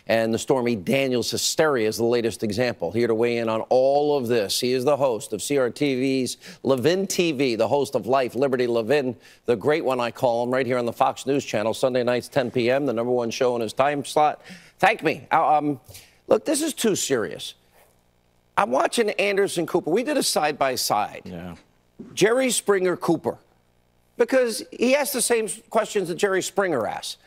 And the Stormy Daniels hysteria is the latest example. Here to weigh in on all of this, he is the host of CRTV's Levin TV, the host of Life, Liberty, Levin, the great one I call him, right here on the Fox News Channel, Sunday nights, 10 p.m., the #1 show in his time slot. Thank me. Look, this is too serious. I'm watching Anderson Cooper. We did a side-by-side. Yeah. Jerry Springer Cooper, because he asked the same questions that Jerry Springer asked.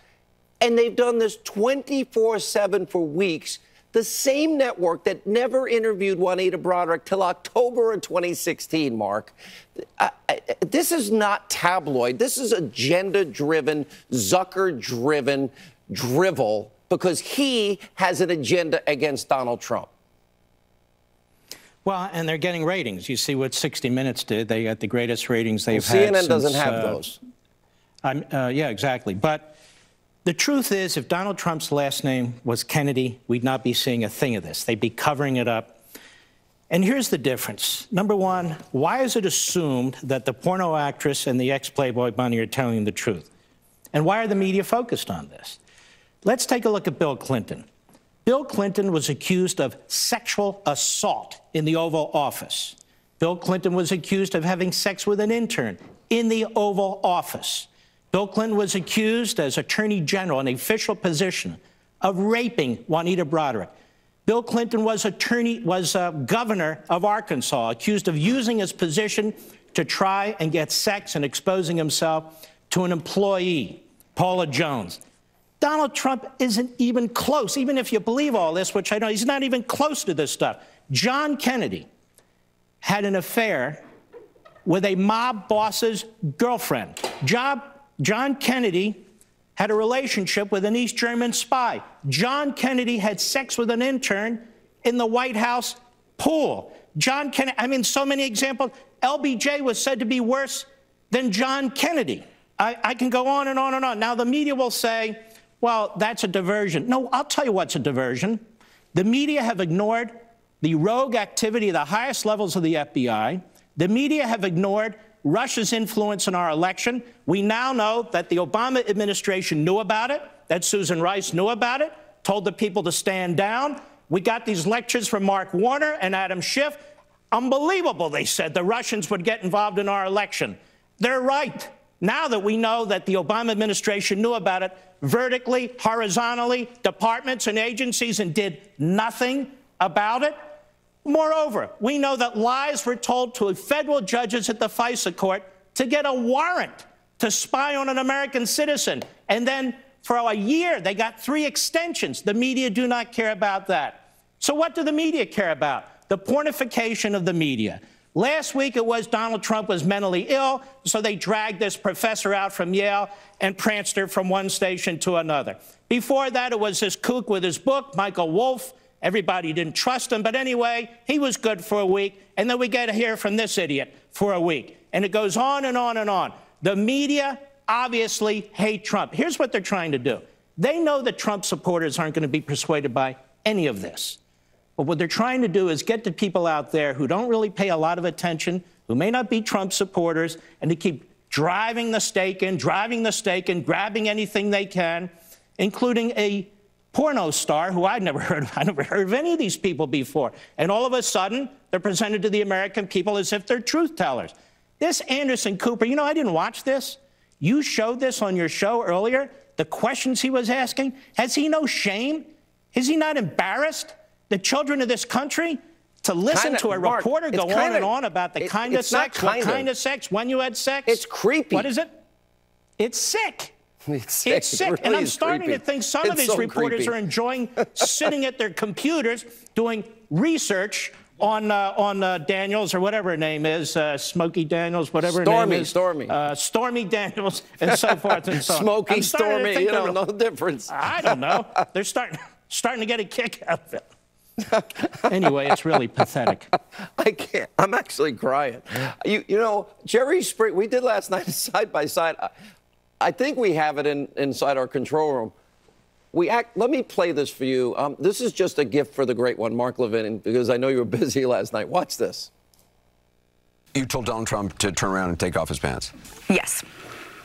And they've done this 24/7 for weeks. The same network that never interviewed Juanita Broaddrick till October of 2016, Mark. This is not tabloid. This is agenda-driven, Zucker-driven drivel because he has an agenda against Donald Trump. Well, and they're getting ratings. You see what 60 Minutes did. They got the greatest ratings they've had CNN since, doesn't have those. Yeah, exactly. But the truth is, if Donald Trump's last name was Kennedy, we'd not be seeing a thing of this. They'd be covering it up. And here's the difference. Number one, why is it assumed that the porno actress and the ex-Playboy bunny are telling the truth? And why are the media focused on this? Let's take a look at Bill Clinton. Bill Clinton was accused of sexual assault in the Oval Office. Bill Clinton was accused of having sex with an intern in the Oval Office. Bill Clinton was accused as Attorney General in an official position of raping Juanita Broaddrick. Bill Clinton was governor of Arkansas, accused of using his position to try and get sex and exposing himself to an employee, Paula Jones. Donald Trump isn't even close, even if you believe all this, which I know he's not even close to this stuff. John Kennedy had an affair with a mob boss's girlfriend. John Kennedy had a relationship with an East German spy. John Kennedy had sex with an intern in the White House pool. John Kennedy, I mean, so many examples. LBJ was said to be worse than John Kennedy. I can go on and on and on. Now, the media will say, well, that's a diversion. No, I'll tell you what's a diversion. The media have ignored the rogue activity at the highest levels of the FBI. The media have ignored Russia's influence in our election. We now know that the Obama administration knew about it, that Susan Rice knew about it, told the people to stand down. We got these lectures from Mark Warner and Adam Schiff. Unbelievable, they said, the Russians would get involved in our election. They're right. Now that we know that the Obama administration knew about it vertically, horizontally, departments and agencies, and did nothing about it. Moreover, we know that lies were told to federal judges at the FISA court to get a warrant to spy on an American citizen. And then for a year, they got 3 extensions. The media do not care about that. So what do the media care about? The pornification of the media. Last week, it was Donald Trump was mentally ill, so they dragged this professor out from Yale and pranced her from one station to another. Before that, it was this kook with his book, Michael Wolff. Everybody didn't trust him, but anyway, he was good for a week, and then we get to hear from this idiot for a week. And it goes on and on and on. The media obviously hate Trump. Here's what they're trying to do. They know that Trump supporters aren't going to be persuaded by any of this. But what they're trying to do is get the people out there who don't really pay a lot of attention, who may not be Trump supporters, and to keep driving the stake in, grabbing anything they can, including a porno star who I'd never heard of. I never heard of any of these people before. And all of a sudden, they're presented to the American people as if they're truth tellers. This Anderson Cooper, you know, I didn't watch this. You showed this on your show earlier, the questions he was asking. Has he no shame? Is he not embarrassed? The children of this country to listen to a reporter go on and on about the kind of sex, what kind of sex, when you had sex. It's creepy. What is it? It's sick. It's sick. It's sick. Really And I'm starting to think some of these reporters creepy. are enjoying sitting at their computers doing research on Daniels or whatever her name is, Smokey Daniels, whatever her name is. Stormy Daniels and so forth and so on. Smoky, Stormy, you don't know the difference. I don't know. They're starting to get a kick out of it. Anyway, it's really pathetic. I can't. I'm actually crying. You know, Jerry Springer, we did last night side by side. I think we have it inside our control room. Let me play this for you. This is just a gift for the great one, Mark Levin, because I know you were busy last night. Watch this. You told Donald Trump to turn around and take off his pants. Yes.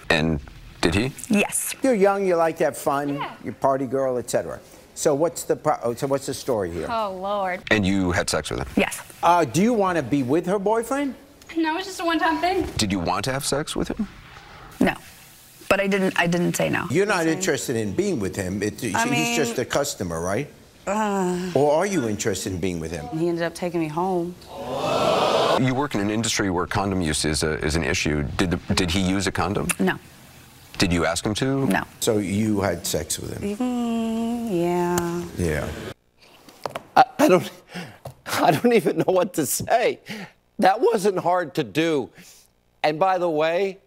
And did he? Yes. You're young, you like to have fun, you're party girl, etc. So what's the story here? Oh, Lord. And you had sex with him? Yes. Do you want to be with her boyfriend? No, it's just a one-time thing. Did you want to have sex with him? No. But I didn't say no. You're not interested in being with him. He's just a customer, right? Or are you interested in being with him? He ended up taking me home. You work in an industry where condom use is an issue. Did he use a condom? No. Did you ask him to? No. So you had sex with him? Yeah. Yeah. I don't even know what to say. That wasn't hard to do. And by the way,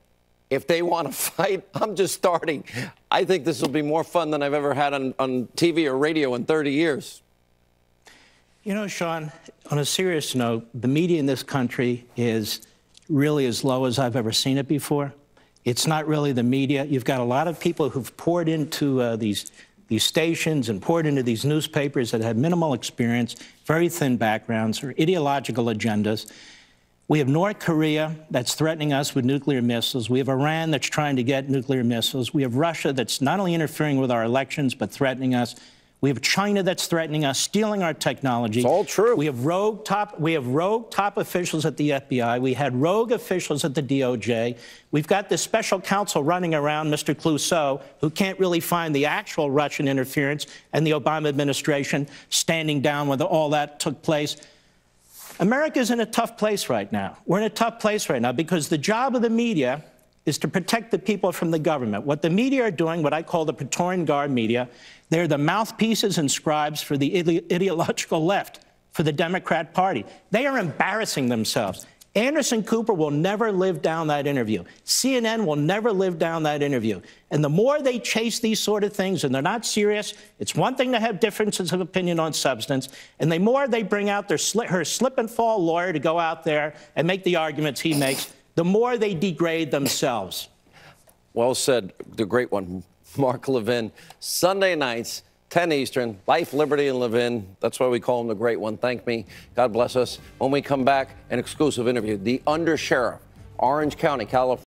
if they want to fight, I'm just starting. I think this will be more fun than I've ever had on TV or radio in 30 years. You know, Sean, on a serious note, the media in this country is really as low as I've ever seen it before. It's not really the media. You've got a lot of people who've poured into these stations and poured into these newspapers that have minimal experience, very thin backgrounds, or ideological agendas. We have North Korea that's threatening us with nuclear missiles. We have Iran that's trying to get nuclear missiles. We have Russia that's not only interfering with our elections, but threatening us. We have China that's threatening us, stealing our technology. It's all true. We have rogue top officials at the FBI. We had rogue officials at the DOJ. We've got this special counsel running around, Mr. Clouseau, who can't really find the actual Russian interference, and the Obama administration standing down when all that took place. America's in a tough place right now. We're in a tough place right now because the job of the media is to protect the people from the government. What the media are doing, what I call the Praetorian Guard media, they're the mouthpieces and scribes for the ideological left, for the Democrat Party. They are embarrassing themselves. Anderson Cooper will never live down that interview. CNN will never live down that interview. And the more they chase these sort of things, and they're not serious, it's one thing to have differences of opinion on substance, and the more they bring out her slip and fall lawyer to go out there and make the arguments he makes, the more they degrade themselves. Well said, the great one, Mark Levin. Sunday nights, 10 Eastern, Life, Liberty, and Levin. That's why we call him the great one. Thank me. God bless us. When we come back, an exclusive interview. The undersheriff, Orange County, California.